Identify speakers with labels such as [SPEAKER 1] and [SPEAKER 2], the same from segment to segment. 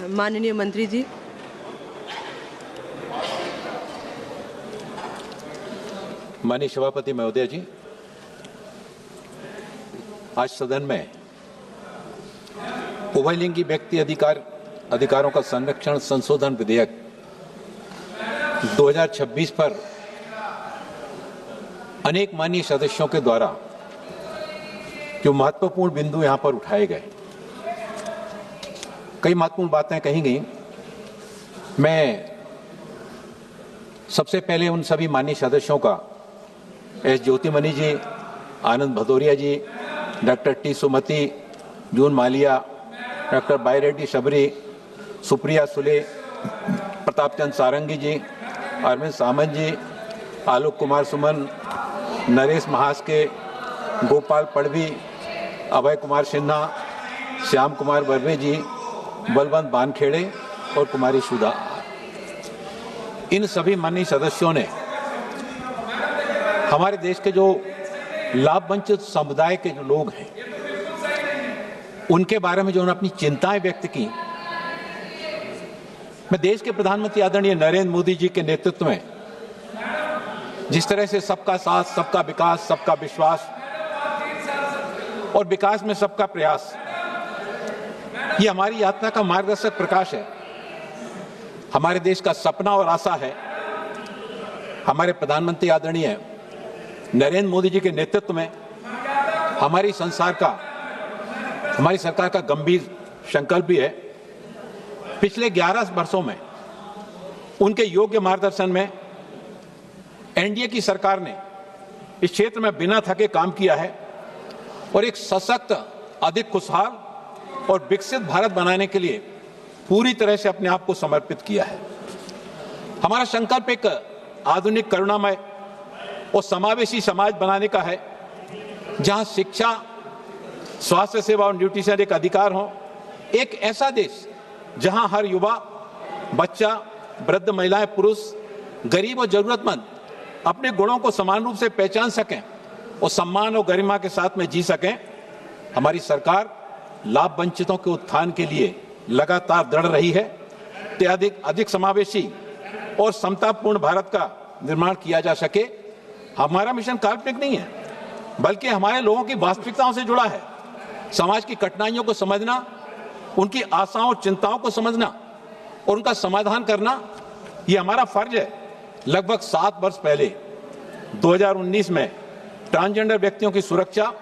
[SPEAKER 1] माननीय मंत्री जी।
[SPEAKER 2] माननीय सभापति महोदय जी, आज सदन में उभयलिंगी व्यक्ति अधिकारों का संरक्षण संशोधन विधेयक 2026 पर अनेक माननीय सदस्यों के द्वारा जो महत्वपूर्ण बिंदु यहां पर उठाए गए, कई महत्वपूर्ण बातें कही गई। मैं सबसे पहले उन सभी माननीय सदस्यों का, एस ज्योतिमणि जी, आनंद भदौरिया जी, डॉक्टर टी सुमति, जून मालिया, डॉक्टर बायरेड्डी शबरी, सुप्रिया सुले, प्रताप चंद सारंगी जी, अरविंद सामंत जी, आलोक कुमार सुमन, नरेश महास्के, गोपाल पड़वी, अभय कुमार सिन्हा, श्याम कुमार बर्वे जी, बलवंत बानखेड़े और कुमारी सुधा, इन सभी माननीय सदस्यों ने हमारे देश के जो लाभ वंचित समुदाय के जो लोग हैं उनके बारे में जो उन्होंने अपनी चिंताएं व्यक्त की। मैं देश के प्रधानमंत्री आदरणीय नरेंद्र मोदी जी के नेतृत्व में जिस तरह से सबका साथ, सबका विकास, सबका विश्वास और विकास में सबका प्रयास, ये हमारी यात्रा का मार्गदर्शक प्रकाश है, हमारे देश का सपना और आशा है। हमारे प्रधानमंत्री आदरणीय नरेंद्र मोदी जी के नेतृत्व में हमारी सरकार का गंभीर संकल्प भी है। पिछले 11 वर्षों में उनके योग्य मार्गदर्शन में एनडीए की सरकार ने इस क्षेत्र में बिना थके काम किया है और एक सशक्त, अधिक खुशहाल और विकसित भारत बनाने के लिए पूरी तरह से अपने आप को समर्पित किया है। हमारा संकल्प एक आधुनिक, करुणामय और समावेशी समाज बनाने का है, जहां शिक्षा, स्वास्थ्य सेवा और न्यूट्रिशन एक अधिकार हो। एक ऐसा देश जहां हर युवा, बच्चा, वृद्ध, महिलाएं, पुरुष, गरीब और जरूरतमंद अपने गुणों को समान रूप से पहचान सकें और सम्मान और गरिमा के साथ में जी सकें। हमारी सरकार लाभ वंचितों के उत्थान के लिए लगातार दृढ़ रही है। अधिक समावेशी और समतापूर्ण भारत का निर्माण किया जा सके। हमारा मिशन काल्पनिक नहीं है, बल्कि हमारे लोगों की वास्तविकताओं से जुड़ा है। समाज की कठिनाइयों को समझना, उनकी आशाओं और चिंताओं को समझना और उनका समाधान करना, ये हमारा फर्ज है। लगभग 7 वर्ष पहले 2019 में ट्रांसजेंडर व्यक्तियों की सुरक्षा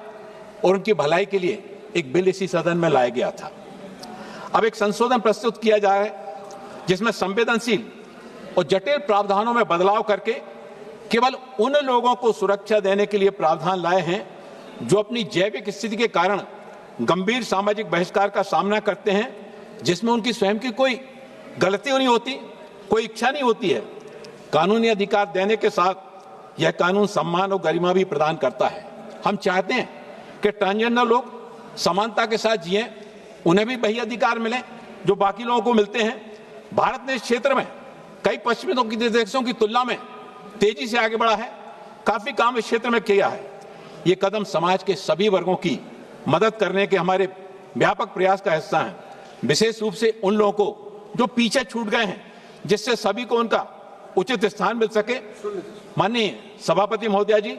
[SPEAKER 2] और उनकी भलाई के लिए एक बिल इसी सदन में लाया गया था। अब एक संशोधन प्रस्तुत किया जा रहा है जिसमें संवेदनशील और जटिल प्रावधानों में बदलाव करके केवल उन लोगों को सुरक्षा देने के लिए प्रावधान लाए हैं जो अपनी जैविक स्थिति के कारण गंभीर सामाजिक बहिष्कार का सामना करते हैं, जिसमें उनकी स्वयं की कोई गलती नहीं होती, कोई इच्छा नहीं होती है। कानूनी अधिकार देने के साथ यह कानून सम्मान और गरिमा भी प्रदान करता है। हम चाहते हैं कि ट्रांसजेंडर लोग समानता के साथ जिएं, उन्हें भी वही अधिकार मिले जो बाकी लोगों को मिलते हैं। भारत ने इस क्षेत्र में कई पश्चिमी देशों की तुलना में तेजी से आगे बढ़ा है, काफी काम इस क्षेत्र में किया है। ये कदम समाज के सभी वर्गों की मदद करने के हमारे व्यापक प्रयास का हिस्सा है, विशेष रूप से उन लोगों को जो पीछे छूट गए हैं, जिससे सभी को उनका उचित स्थान मिल सके। माननीय सभापति महोदया जी,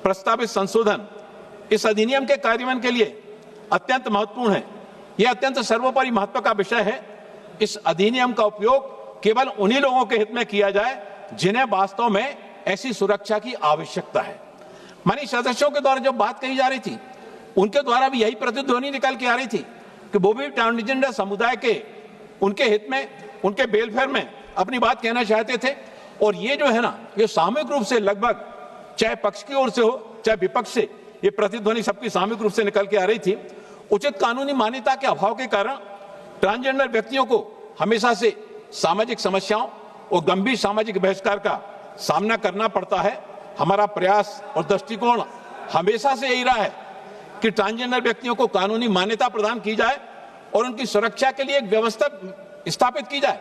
[SPEAKER 2] प्रस्तावित संशोधन इस अधिनियम के कार्यान्वयन के लिए अत्यंत महत्वपूर्ण है। यह अत्यंत सर्वोपरि महत्व का विषय है। इस अधिनियम का उपयोग केवल उन्हीं लोगों के हित में किया जाए जिन्हें वास्तव में ऐसी सुरक्षा की आवश्यकता है। माननीय सदस्यों के द्वारा जो बात कही जा रही थी, उनके द्वारा भी यही प्रतिध्वनि निकल के आ रही थी कि वो भी ट्रांसजेंडर समुदाय के उनके हित में, उनके वेलफेयर में अपनी बात कहना चाहते थे। और ये जो है ना, ये सामूहिक रूप से लगभग, चाहे पक्ष की ओर से हो चाहे विपक्ष से, ये प्रतिध्वनि सबकी सामूहिक रूप से निकल के आ रही थी। उचित कानूनी मान्यता के अभाव के कारण ट्रांसजेंडर व्यक्तियों को हमेशा से सामाजिक समस्याओं और गंभीर सामाजिक बहिष्कार का सामना करना पड़ता है। हमारा प्रयास और दृष्टिकोण हमेशा से यही रहा है कि ट्रांसजेंडर व्यक्तियों को कानूनी मान्यता प्रदान की जाए और उनकी सुरक्षा के लिए एक व्यवस्था स्थापित की जाए।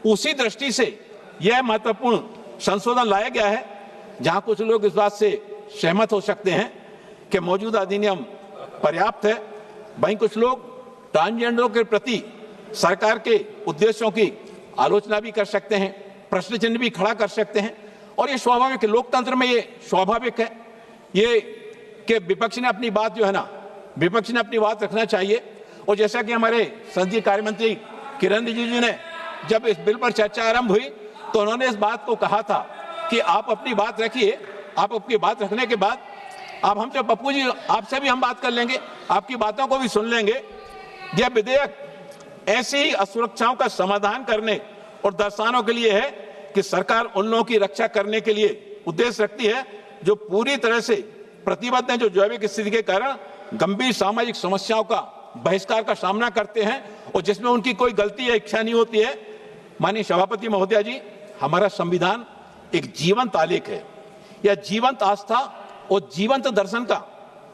[SPEAKER 2] उसी दृष्टि से यह महत्वपूर्ण संशोधन लाया गया है, जहां कुछ लोग इस बात से सहमत हो सकते हैं कि मौजूदा अधिनियम पर्याप्त है, वहीं कुछ लोग ट्रांसजेंडरों के प्रति सरकार के उद्देश्यों की आलोचना भी कर सकते हैं, प्रश्न चिन्ह भी खड़ा कर सकते हैं, और ये स्वाभाविक है, लोकतंत्र में ये स्वाभाविक है ये कि विपक्ष ने अपनी बात जो है ना, विपक्ष ने अपनी बात रखना चाहिए। और जैसा कि हमारे संसदीय कार्य मंत्री किरण रिजिजू ने जब इस बिल पर चर्चा आरंभ हुई तो उन्होंने इस बात को कहा था कि आप अपनी बात रखिए, आप अपनी बात रखने के बाद आप हमसे, पप्पू जी आपसे भी हम बात कर लेंगे, आपकी बातों को भी सुन लेंगे। यह विधेयक ऐसी ही असुरक्षाओं का समाधान करने और दर्शाने के लिए है कि सरकार उन लोगों की रक्षा करने के लिए उद्देश्य रखती है जो पूरी तरह से प्रतिबद्ध हैं, जो जैविक स्थिति के कारण गंभीर सामाजिक समस्याओं का बहिष्कार का सामना करते हैं और जिसमें उनकी कोई गलती या इच्छा नहीं होती है। माननीय सभापति महोदय जी, हमारा संविधान एक जीवंत आलेख है, यह जीवंत आस्था और जीवंत दर्शन का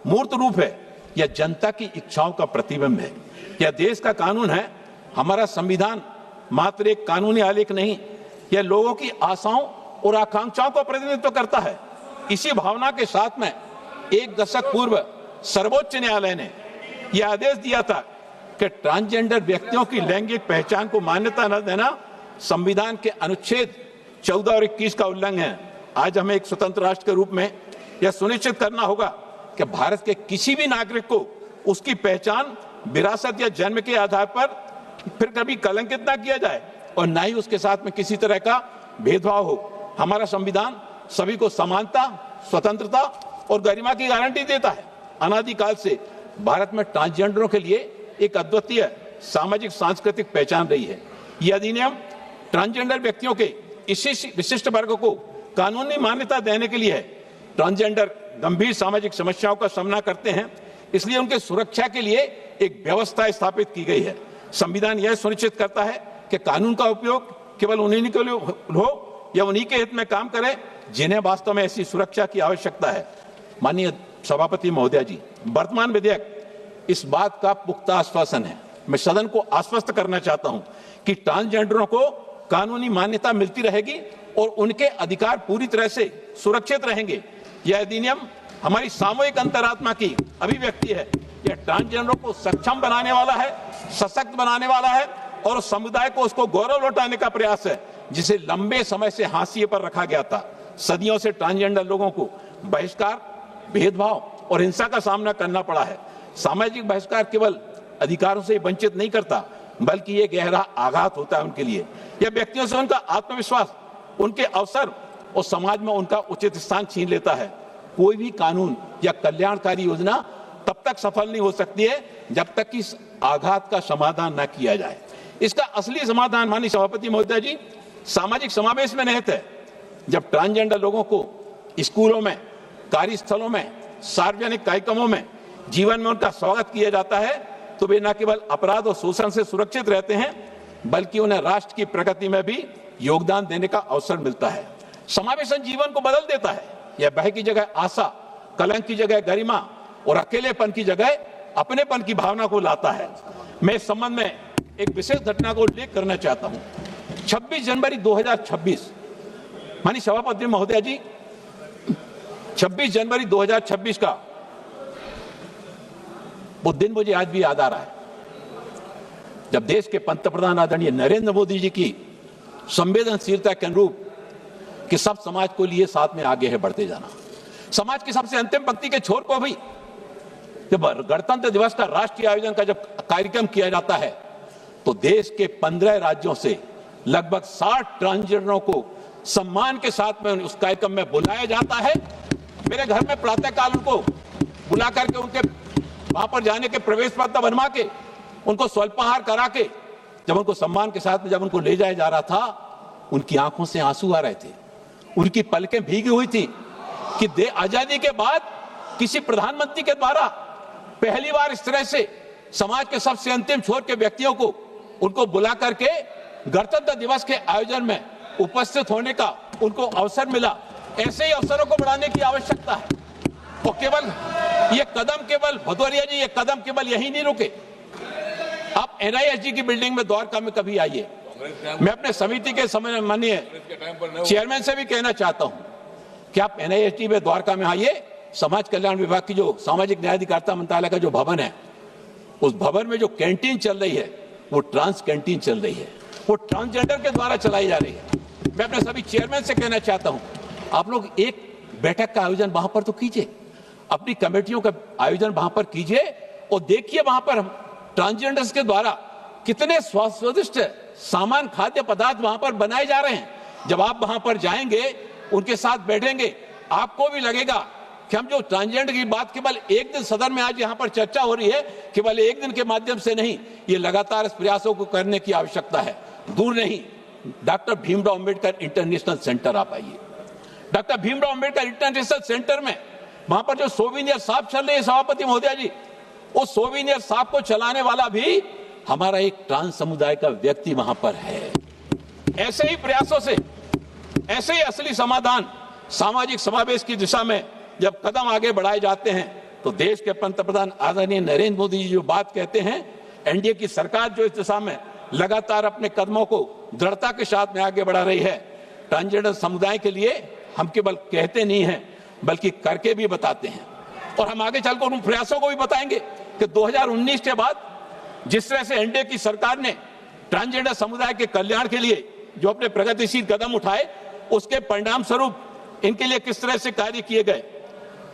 [SPEAKER 2] मूर्त रूप है, यह जनता की इच्छाओं का प्रतिबिंब है, यह देश का कानून है। हमारा संविधान मात्र एक कानूनी आलेख नहीं, यह लोगों की आशाओं और आकांक्षाओं का प्रतिनिधित्व करता है। इसी भावना के साथ में एक दशक पूर्व सर्वोच्च न्यायालय ने यह आदेश दिया था कि ट्रांसजेंडर व्यक्तियों की लैंगिक पहचान को मान्यता न देना संविधान के अनुच्छेद 14 और 21 का उल्लंघन है। आज हमें एक स्वतंत्र राष्ट्र के रूप में यह सुनिश्चित करना होगा कि भारत के किसी भी नागरिक को उसकी पहचान विरासत या जन्म के आधार पर फिर कभी कलंकित ना किया जाए और ना ही उसके साथ में किसी तरह का भेदभाव हो। हमारा संविधान सभी को समानता, स्वतंत्रता और गरिमा की गारंटी देता है। अनादिकाल से भारत में ट्रांसजेंडरों के लिए एक अद्वितीय सामाजिक सांस्कृतिक पहचान रही है। यह अधिनियम ट्रांसजेंडर व्यक्तियों के इसी विशिष्ट वर्ग को कानूनी मान्यता देने के लिए है। ट्रांसजेंडर गंभीर सामाजिक समस्याओं का सामना करते हैं, इसलिए उनके सुरक्षा के लिए एक व्यवस्था स्थापित की गई है। संविधान यह सुनिश्चित करता है कि कानून का उपयोग केवल उन्हीं के लिए हो या उन्हीं के हित में काम करे जिन्हें वास्तव में ऐसी सुरक्षा की आवश्यकता है। माननीय सभापति महोदय जी, वर्तमान विधेयक इस बात का पुख्ता आश्वासन है। मैं सदन को आश्वस्त करना चाहता हूं कि ट्रांसजेंडरों को कानूनी मान्यता मिलती रहेगी और उनके अधिकार पूरी तरह से सुरक्षित रहेंगे। यह अधिनियम हमारी सामूहिक अंतरात्मा की अभिव्यक्ति है। यह ट्रांसजेंडरों को सक्षम बनाने वाला है, सशक्त बनाने वाला है और समुदाय को उसको गौरव लौटाने का प्रयास है जिसे लंबे समय से हाशिए पर रखा गया था। सदियों से ट्रांसजेंडर लोगों को बहिष्कार, भेदभाव और हिंसा का सामना करना पड़ा है। सामाजिक बहिष्कार केवल अधिकारों से वंचित नहीं करता बल्कि ये गहरा आघात होता है उनके लिए। यह व्यक्तियों से उनका आत्मविश्वास, उनके अवसर और समाज में उनका उचित स्थान छीन लेता है। कोई भी कानून या कल्याणकारी योजना तब तक सफल नहीं हो सकती है जब तक कि इस आघात का समाधान न किया जाए। इसका असली समाधान माननीय सभापति महोदय जी सामाजिक समावेश में निहित है। जब ट्रांसजेंडर लोगों को स्कूलों में, कार्यस्थलों में, सार्वजनिक कार्यक्रमों में जीवन में उनका स्वागत किया जाता है तो वे न केवल अपराध और शोषण से सुरक्षित रहते हैं बल्कि उन्हें राष्ट्र की प्रगति में भी योगदान देने का अवसर मिलता है। समावेशन जीवन को बदल देता है। यह भय की जगह आशा, कलंक की जगह गरिमा और अकेलेपन की जगह अपनेपन की भावना को लाता है। मैं इस संबंध में एक विशेष घटना को उल्लेख करना चाहता हूं। 26 जनवरी 2026, माननीय सभापति महोदय जी, 26 जनवरी 2026 का वो दिन मुझे आज भी याद आ रहा है जब देश के पंतप्रधान आदरणीय नरेंद्र मोदी जी की संवेदनशीलता के अनुरूप कि सब समाज को लिए साथ में आगे है बढ़ते जाना। समाज की सबसे अंतिम पंक्ति के छोर को भी जब गणतंत्र दिवस का राष्ट्रीय आयोजन का जब कार्यक्रम किया जाता है तो देश के 15 राज्यों से लगभग 60 ट्रांसजेंडरों को सम्मान के साथ में उस कार्यक्रम में बुलाया जाता है। मेरे घर में प्रातःकाल उनको बुला करके उनके वहां पर जाने के प्रवेश पत्र बनवा के उनको स्वल्पाहार करा के जब उनको सम्मान के साथ में जब उनको ले जाया जा रहा था, उनकी आंखों से आंसू आ रहे थे, उनकी पलकें भीगी हुई थी कि आजादी के बाद किसी प्रधानमंत्री के द्वारा पहली बार इस तरह से समाज के सबसे अंतिम छोर के व्यक्तियों को उनको बुला करके गणतंत्र दिवस के आयोजन में उपस्थित होने का उनको अवसर मिला। ऐसे ही अवसरों को बढ़ाने की आवश्यकता है और केवल ये कदम केवल भदौरिया जी, ये कदम केवल यही नहीं रुके। आप NISG की बिल्डिंग में द्वारका में कभी आइए। मैं अपने समिति के समय माननीय चेयरमैन से भी कहना चाहता हूं कि आप NISG में द्वारका में आइए। समाज कल्याण विभाग की जो सामाजिक न्याय अधिकारिता मंत्रालय का जो भवन है, उस भवन में जो कैंटीन चल रही है वो ट्रांस कैंटीन चल रही है, वो ट्रांसजेंडर के द्वारा चलाई जा रही है। मैं अपने सभी चेयरमैन से कहना चाहता हूं, आप लोग एक बैठक का आयोजन वहां पर तो कीजिए, अपनी कमेटियों का आयोजन वहां पर कीजिए और देखिए वहां पर ट्रांसजेंडर्स के द्वारा कितने स्वादिष्ट सामान खाद्य पदार्थ वहां पर बनाए जा रहे हैं। जब आप वहां पर जाएंगे, उनके साथ बैठेंगे, आपको भी लगेगा कि हम जो ट्रांसजेंडर की बात केवल एक दिन सदन में आज यहां पर चर्चा हो रही है, केवल एक दिन के माध्यम से नहीं, ये लगातार इस प्रयासों को करने की आवश्यकता है। दूर नहीं, doctor Bhimrao Ambedkar international centre आप आइए। Doctor Bhimrao Ambedkar international centre में वहां पर जो सोविनियर शॉप चल रही है सभापति महोदय जी, उस सोविनियर शॉप को चलाने वाला भी हमारा एक ट्रांस समुदाय का व्यक्ति वहां पर है। ऐसे ही प्रयासों से, ऐसे ही असली समाधान सामाजिक समावेश की दिशा में जब कदम आगे बढ़ाए जाते हैं, तो देश के पंतप्रधान आदरणीय नरेंद्र मोदी जी जो बात कहते हैं, एनडीए की सरकार जो इस दिशा में लगातार अपने कदमों को दृढ़ता के साथ में आगे बढ़ा रही है, ट्रांसजेंडर समुदाय के लिए हम केवल कहते नहीं हैं बल्कि करके भी बताते हैं। और हम आगे चलकर उन प्रयासों को भी बताएंगे कि 2019 के बाद जिस तरह से एनडीए की सरकार ने ट्रांसजेंडर समुदाय के कल्याण के लिए जो अपने प्रगतिशील कदम उठाए, उसके परिणाम स्वरूप इनके लिए किस तरह से कार्य किए गए।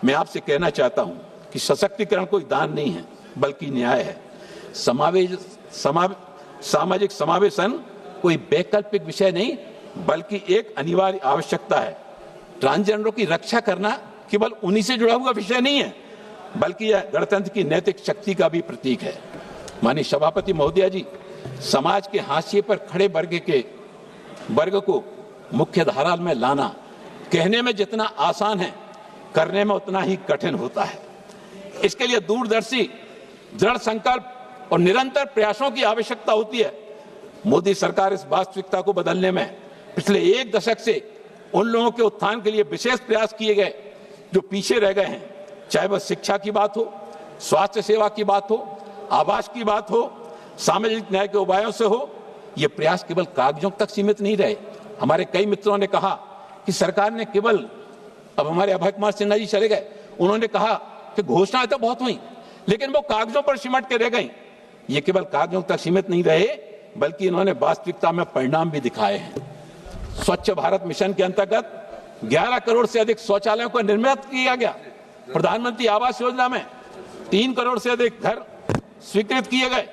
[SPEAKER 2] मैं आपसे कहना चाहता हूं कि सशक्तिकरण कोई दान नहीं है बल्कि न्याय है। सामाजिक समावेशन कोई वैकल्पिक विषय नहीं बल्कि एक अनिवार्य आवश्यकता है। ट्रांसजेंडरों की रक्षा करना केवल उन्हीं से जुड़ा हुआ विषय नहीं है बल्कि यह गणतंत्र की नैतिक शक्ति का भी प्रतीक है। माननीय सभापति महोदया जी, समाज के हाशिए पर खड़े वर्ग को मुख्य धारा में लाना कहने में जितना आसान है, करने में उतना ही कठिन होता है। इसके लिए दूरदर्शी, दृढ़ संकल्प और निरंतर प्रयासों की आवश्यकता होती है। मोदी सरकार इस वास्तविकता को बदलने में पिछले एक दशक से उन लोगों के उत्थान के लिए विशेष प्रयास किए गए जो पीछे रह गए हैं, चाहे वह शिक्षा की बात हो, स्वास्थ्य सेवा की बात हो, आवास की बात हो, सामाजिक न्याय के उपायों से हो। ये प्रयास केवल कागजों तक सीमित नहीं रहे। हमारे कई मित्रों ने कहा कि सरकार ने केवल, अब हमारे अभय कुमार सिन्हा जी चले गए, उन्होंने कहा कि घोषणाएं तो बहुत हुई लेकिन वो कागजों पर सिमट के रह गई। ये केवल कागजों तक सीमित नहीं रहे बल्कि इन्होंने वास्तविकता में परिणाम भी दिखाए हैं। स्वच्छ भारत मिशन के अंतर्गत 11 करोड़ से अधिक शौचालयों को निर्मित किया गया। प्रधानमंत्री आवास योजना में 3 करोड़ से अधिक घर स्वीकृत किए गए।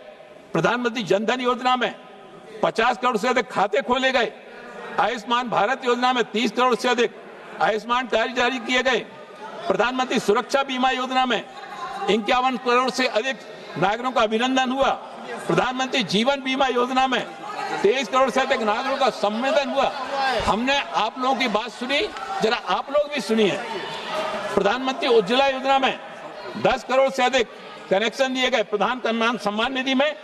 [SPEAKER 2] प्रधानमंत्री जनधन योजना में 50 करोड़ से अधिक खाते खोले गए। आयुष्मान भारत योजना में 30 करोड़ से अधिक आयुष्मान कार्ड जारी किए गए। प्रधानमंत्री सुरक्षा बीमा योजना में 51 करोड़ से अधिक नागरिकों का अभिनंदन हुआ। प्रधानमंत्री जीवन बीमा योजना में 23 करोड़ से अधिक नागरिकों का सम्मेलन हुआ। हमने आप लोगों की बात सुनी, जरा आप लोग भी सुनिए। प्रधानमंत्री उज्ज्वला योजना में 10 करोड़ से अधिक कनेक्शन दिए गए। प्रधान सम्मान निधि में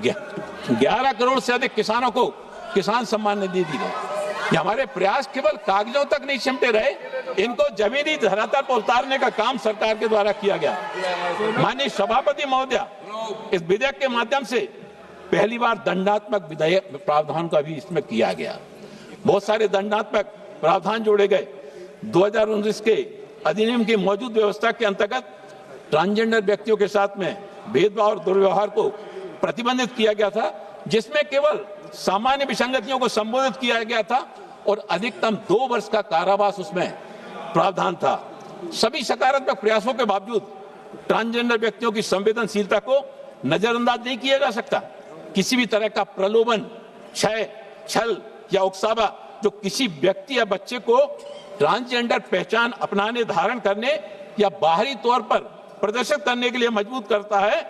[SPEAKER 2] 11 करोड़ से अधिक किसानों को किसान सम्मान निधि दी गई। ये हमारे प्रयास केवल कागजों तक नहीं सिमटे रहे, इनको जमीनी धरातल पर उतारने का काम सरकार के द्वारा किया गया। माननीय सभापति महोदया, इस विधेयक के माध्यम से पहली बार दंडात्मक विधेयक प्रावधान का भी इसमें किया गया। बहुत सारे दंडात्मक प्रावधान जोड़े गए। 2019 के अधिनियम की मौजूद व्यवस्था के अंतर्गत ट्रांसजेंडर व्यक्तियों के साथ में भेदभाव और दुर्व्यवहार को प्रतिबंधित किया गया था, जिसमें केवल सामान्य विसंगतियों को संबोधित किया गया था और अधिकतम 2 वर्ष का कारावास उसमें प्रावधान था। सभी सकारात्मक प्रयासों के बावजूद ट्रांसजेंडर व्यक्तियों की संवेदनशीलता को नजरअंदाज नहीं किया जा सकता। किसी भी तरह का प्रलोभन, छल या उकसावा जो किसी व्यक्ति या बच्चे को ट्रांसजेंडर पहचान अपनाने, धारण करने या बाहरी तौर पर प्रदर्शित करने के लिए मजबूर करता है,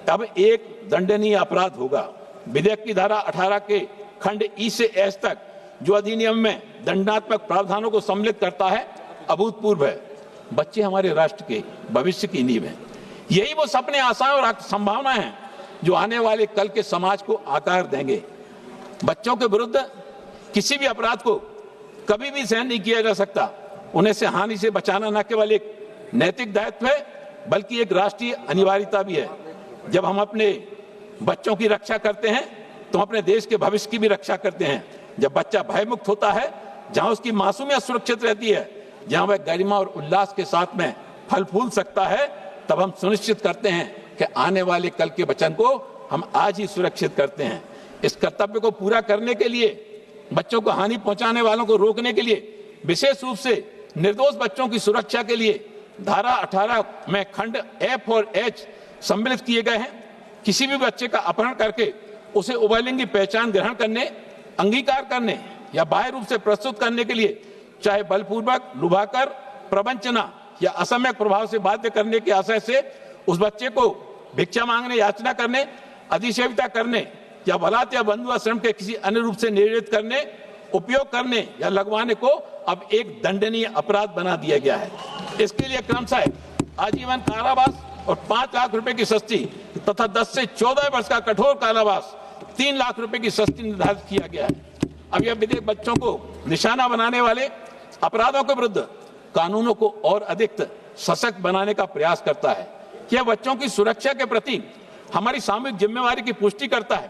[SPEAKER 2] तब एक दंडनीय अपराध होगा। विधेयक की धारा 18 के खंड ई से एस तक जो अधिनियम में दंडात्मक प्रावधानों को सम्मिलित करता है, अभूतपूर्व है। बच्चे हमारे राष्ट्र के भविष्य की नींव है। यही वो सपने, आशाएं और संभावनाएं हैं जो आने वाले कल के समाज को आकार देंगे। बच्चों के विरुद्ध किसी भी अपराध को कभी भी सहन नहीं किया जा सकता। उन्हें से हानि से बचाना न केवल एक नैतिक दायित्व है बल्कि एक राष्ट्रीय अनिवार्यता भी है। जब हम अपने बच्चों की रक्षा करते हैं तो अपने देश के भविष्य की भी रक्षा करते हैं। जब बच्चा भयमुक्त होता है, जहां उसकी मासूमियत सुरक्षित रहती है, जहां वह गरिमा और उल्लास के साथ में फल फूल सकता है, तब हम सुनिश्चित करते हैं कि आने वाले कल के बच्चों को हम आज ही सुरक्षित करते हैं। इस कर्तव्य को पूरा करने के लिए, बच्चों को हानि पहुंचाने वालों को रोकने के लिए, विशेष रूप से निर्दोष बच्चों की सुरक्षा के लिए धारा 18 में खंड F और H सम्मिलित किए गए हैं। किसी भी बच्चे का अपहरण करके उसे उभयलिंगी पहचान ग्रहण करने, अंगीकार करने या बाह्य रूप से प्रस्तुत करने के लिए, चाहे बलपूर्वक, लुभाकर, प्रवंचना या असम्यक प्रभाव से बाध्य करने के आशय से उस बच्चे को भिक्षा मांगने, याचना करने, अधिसेविता करने या बलात् या बंधु आश्रम के किसी अन्य रूप से निर्देशित करने, उपयोग करने या लगवाने को अब एक दंडनीय अपराध बना दिया गया है। इसके लिए क्रमशः आजीवन कारावास और 5 लाख रुपए की सस्ती तथा 10 से 14 वर्ष का कठोर कारावास, 3 लाख रुपए की सस्ती निर्धारित किया गया है। अब यह विधेयक बच्चों को निशाना बनाने वाले अपराधों के विरुद्ध कानूनों को और अधिक सशक्त बनाने का प्रयास करता है। यह बच्चों की सुरक्षा के प्रति हमारी सामूहिक जिम्मेवारी की पुष्टि करता है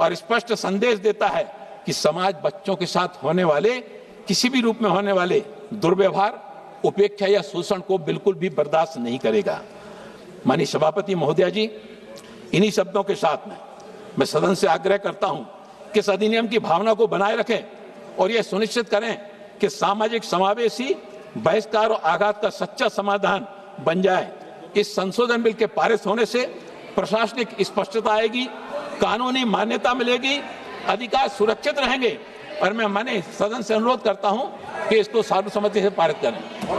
[SPEAKER 2] और स्पष्ट संदेश देता है कि समाज बच्चों के साथ होने वाले, किसी भी रूप में होने वाले दुर्व्यवहार, उपेक्षा या शोषण को बिल्कुल भी बर्दाश्त नहीं करेगा। माननीय सभापति महोदया जी, इन्हीं शब्दों के साथ में मैं सदन से आग्रह करता हूं कि इस अधिनियम की भावना को बनाए रखें और यह सुनिश्चित करें कि सामाजिक समावेशी, बहिष्कार और आघात का सच्चा समाधान बन जाए। इस संशोधन बिल के पारित होने से प्रशासनिक स्पष्टता आएगी, कानूनी मान्यता मिलेगी, अधिकार सुरक्षित रहेंगे और मैं माननीय सदन से अनुरोध करता हूं कि इसको सर्वसम्मति से पारित करें।